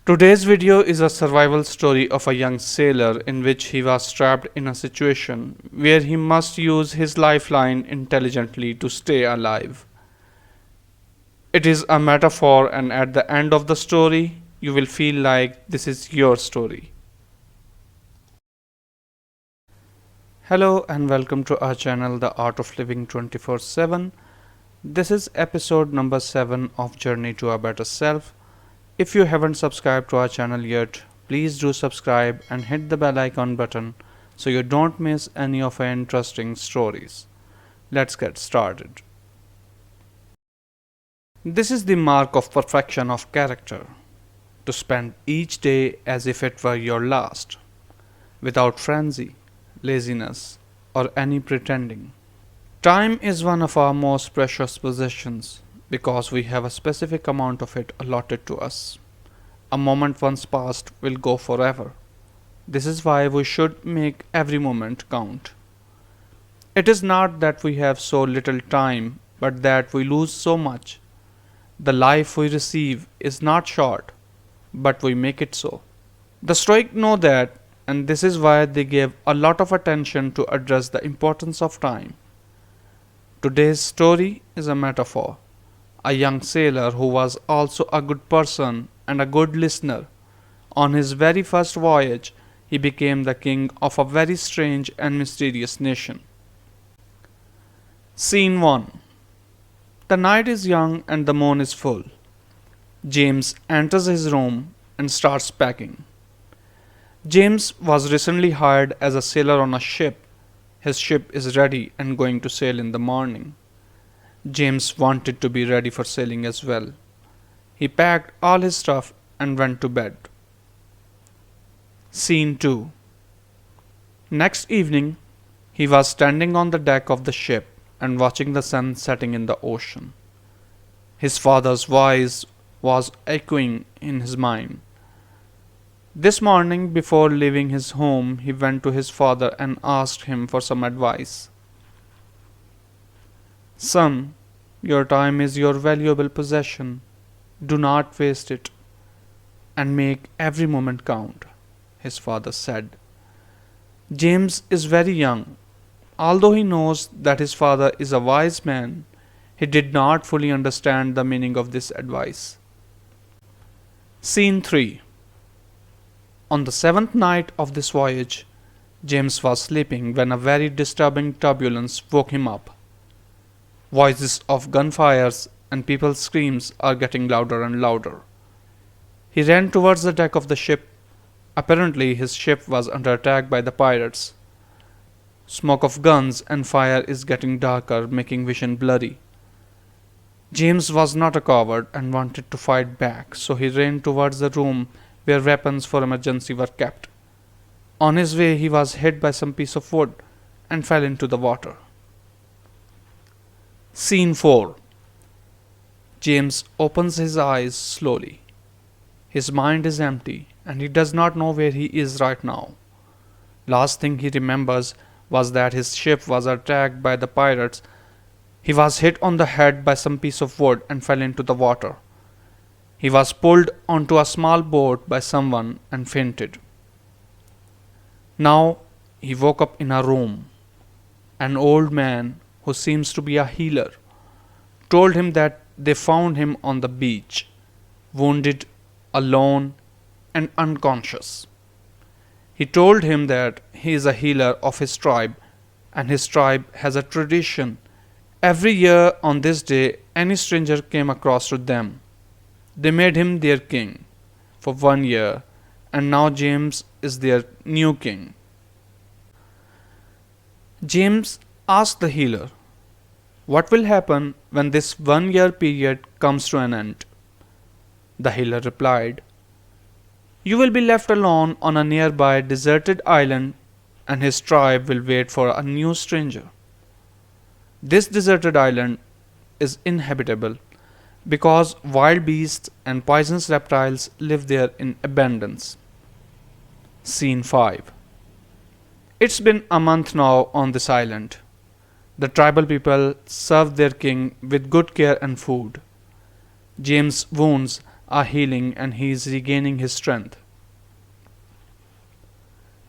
Today's video is a survival story of a young sailor in which he was trapped in a situation where he must use his lifeline intelligently to stay alive. It is a metaphor, and at the end of the story, you will feel like this is your story. Hello, and welcome to our channel, The Art of Living 24/7. This is episode number 7 of Journey to a Better Self. If you haven't subscribed to our channel yet, please do subscribe and hit the bell icon button so you don't miss any of our interesting stories. Let's get started. This is the mark of perfection of character, to spend each day as if it were your last, without frenzy, laziness, or any pretending. Time is one of our most precious possessions because we have a specific amount of it allotted to us. A moment once passed will go forever. This is why we should make every moment count. It is not that we have so little time, but that we lose so much. The life we receive is not short, but we make it so. The Stoics know that, and this is why they gave a lot of attention to address the importance of time. Today's story is a metaphor. A young sailor who was also a good person and a good listener. On his very first voyage, he became the king of a very strange and mysterious nation. Scene 1. The night is young and the moon is full. James enters his room and starts packing. James was recently hired as a sailor on a ship. His ship is ready and going to sail in the morning. James wanted to be ready for sailing as well. He packed all his stuff and went to bed. Scene 2. Next evening, he was standing on the deck of the ship and watching the sun setting in the ocean. His father's voice was echoing in his mind. This morning, before leaving his home, he went to his father and asked him for some advice. Son, your time is your valuable possession. Do not waste it, and make every moment count, his father said. James is very young. Although he knows that his father is a wise man, he did not fully understand the meaning of this advice. Scene 3. On the 7th night of this voyage, James was sleeping when a very disturbing turbulence woke him up. Voices of gunfires and people's screams are getting louder and louder. He ran towards the deck of the ship. Apparently, his ship was under attack by the pirates. Smoke of guns and fire is getting darker, making vision blurry. James was not a coward and wanted to fight back, so he ran towards the room where weapons for emergency were kept. On his way, he was hit by some piece of wood and fell into the water. Scene 4. James opens his eyes slowly. His mind is empty and he does not know where he is right now. Last thing he remembers was that his ship was attacked by the pirates. He was hit on the head by some piece of wood and fell into the water. He was pulled onto a small boat by someone and fainted. Now he woke up in a room. An old man, who seems to be a healer, told him that they found him on the beach, wounded, alone, and unconscious. He told him that he is a healer of his tribe, and his tribe has a tradition. Every year on this day, any stranger came across to them. They made him their king for 1 year, and now James is their new king. James asked the healer, "What will happen when this 1 year period comes to an end?" The healer replied, "You will be left alone on a nearby deserted island, and his tribe will wait for a new stranger. This deserted island is inhabitable because wild beasts and poisonous reptiles live there in abundance." Scene 5. It's been a month now on this island. The tribal people served their king with good care and food. James' wounds are healing and he is regaining his strength.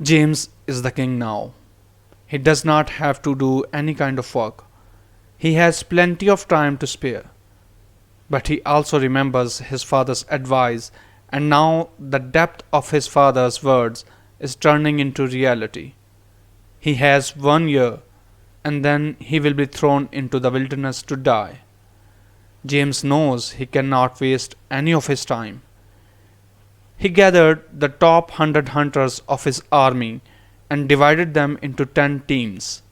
James is the king now. He does not have to do any kind of work. He has plenty of time to spare. But he also remembers his father's advice, and now the depth of his father's words is turning into reality. He has 1 year, and then he will be thrown into the wilderness to die. James knows he cannot waste any of his time. He gathered the top 100 hunters of his army and divided them into 10 teams.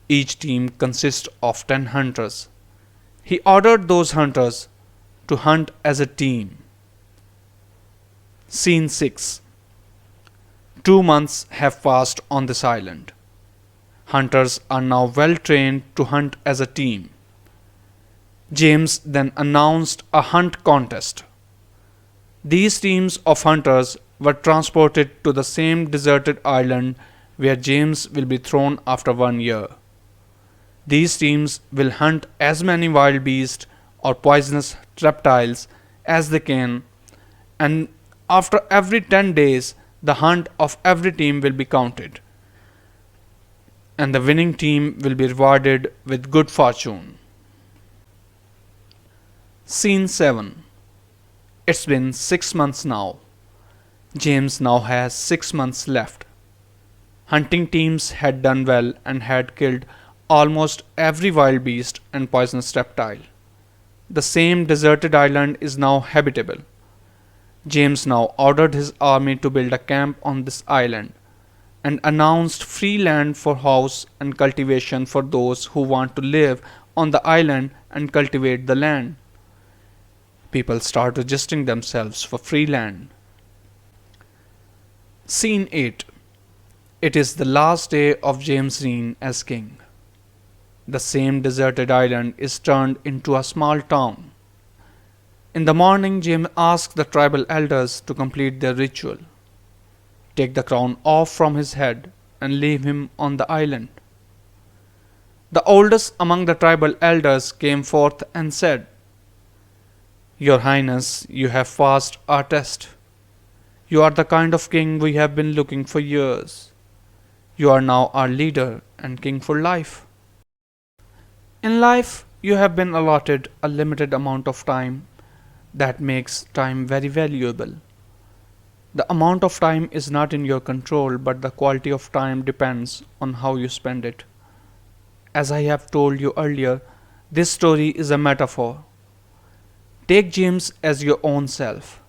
Each team consists of 10 hunters. He ordered those hunters to hunt as a team. Scene 6. 2 months have passed on this island. Hunters are now well trained to hunt as a team. James then announced a hunt contest. These teams of hunters were transported to the same deserted island where James will be thrown after 1 year. These teams will hunt as many wild beasts or poisonous reptiles as they can, and after every 10 days, the hunt of every team will be counted, and the winning team will be rewarded with good fortune. Scene 7. It's been 6 months now. James now has 6 months left. Hunting teams had done well and had killed almost every wild beast and poisonous reptile. The same deserted island is now habitable. James now ordered his army to build a camp on this island and announced free land for house and cultivation for those who want to live on the island and cultivate the land. People start registering themselves for free land. Scene 8. It is the last day of James' reign as king. The same deserted island is turned into a small town. In the morning, James asks the tribal elders to complete their ritual. Take the crown off from his head and leave him on the island. The oldest among the tribal elders came forth and said, "Your Highness, you have passed our test. You are the kind of king we have been looking for years. You are now our leader and king for life. In life, you have been allotted a limited amount of time. That makes time very valuable. The amount of time is not in your control, but the quality of time depends on how you spend it. As I have told you earlier, this story is a metaphor. Take James as your own self.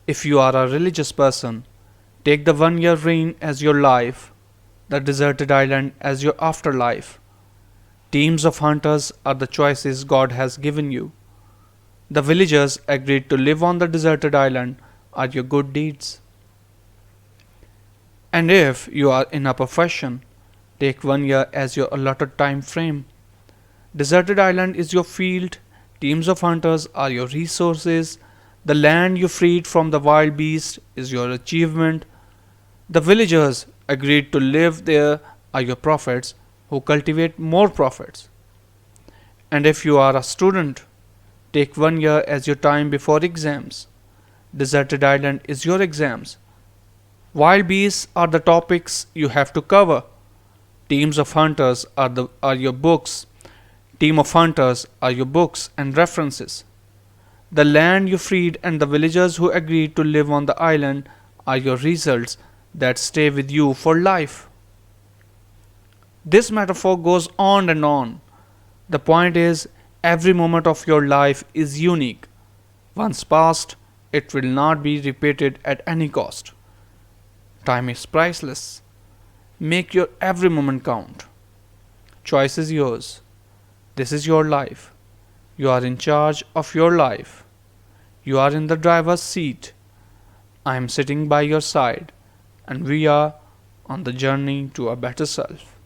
If you are a religious person, take the 1 year reign as your life, the deserted island as your afterlife. Teams of hunters are the choices God has given you. The villagers agreed to live on the deserted island are your good deeds. And if you are in a profession, take 1 year as your allotted time frame. Deserted island is your field, teams of hunters are your resources, the land you freed from the wild beast is your achievement. The villagers agreed to live there are your prophets who cultivate more prophets. And if you are a student, take 1 year as your time before exams. Deserted island is your exams. Wild beasts are the topics you have to cover. Teams of hunters are your books. Team of hunters are your books and references. The land you freed and the villagers who agreed to live on the island are your results that stay with you for life. This metaphor goes on and on. The point is, every moment of your life is unique. Once passed, it will not be repeated at any cost. Time is priceless. Make your every moment count. Choice is yours. This is your life. You are in charge of your life. You are in the driver's seat. I am sitting by your side, and we are on the journey to a better self.